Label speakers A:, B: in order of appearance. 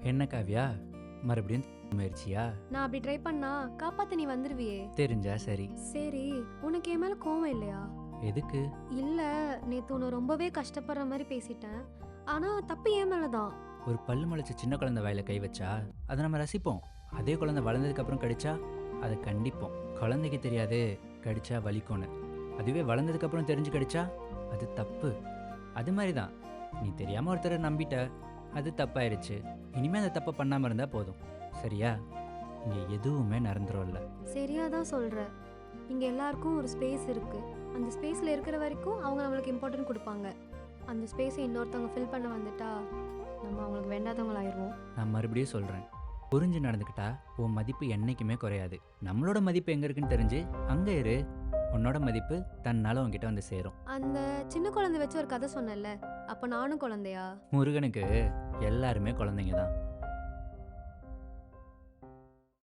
A: என்ன காவியா, மறுபடியும் முயற்சியா?
B: நான் அப்படி ட்ரை பண்ணா காப்பாத்த நீ வந்துருவியே.
A: தெரிஞ்சா சரி.
B: சரி, உனக்கு என் மேல கோவம் இல்லையா?
A: எதுக்கு?
B: இல்ல, நேத்து உன்னை ரொம்பவே கஷ்டப்படுற மாதிரி பேசிட்டேன். ஆனா தப்பு என் மேலதான்.
A: ஒரு பல்லு முளைச்ச சின்ன குழந்தை வாயில கை வச்சா அதை நம்ம ரசிப்போம். அதே குழந்தை வளர்ந்ததுக்கு அப்புறம் கடிச்சா அதை கண்டிப்போம். குழந்தைக்கு தெரியாது கடிச்சா வலிக்கும்னு. அதுவே வளர்ந்ததுக்கு அப்புறம் தெரிஞ்சு கடிச்சா அது தப்பு. அது மாதிரி தான், நீ தெரியாம ஒருத்தரை நம்பிட்ட, அது தப்பாயிருச்சு. இனிமே அந்த தப்பை பண்ணாம இருந்தா போதும். சரியா? இங்க எதுவுமே நடந்துரும்ல.
B: சரியாதான் சொல்ற. இங்க எல்லாருக்கும் ஒரு ஸ்பேஸ் இருக்கு. அந்த ஸ்பேஸ்ல இருக்கிற வரைக்கும் அவங்க நம்மளுக்கு இம்பார்ட்டன்ட் கொடுப்பாங்க. அந்த ஸ்பேஸை இன்னொருத்தவங்க ஃபில் பண்ண வந்துட்டா நம்ம அவங்களுக்கு வேண்டாதவங்களாயிருவோம்.
A: நான் மறுபடியும் சொல்றேன், புரிஞ்சு நடந்துக்கிட்டா உன் மதிப்பு என்னைக்குமே குறையாது. நம்மளோட மதிப்பு எங்க இருக்குன்னு தெரிஞ்சு அங்க இரு. உன்னோட மதிப்பு தன்னால உன்கிட்ட வந்து சேரும்.
B: அந்த சின்ன குழந்தை வச்சு ஒரு கதை சொன்னேன்ல, அப்ப நானும் குழந்தையா?
A: முருகனுக்கு எல்லாருமே குழந்தைங்க தான்.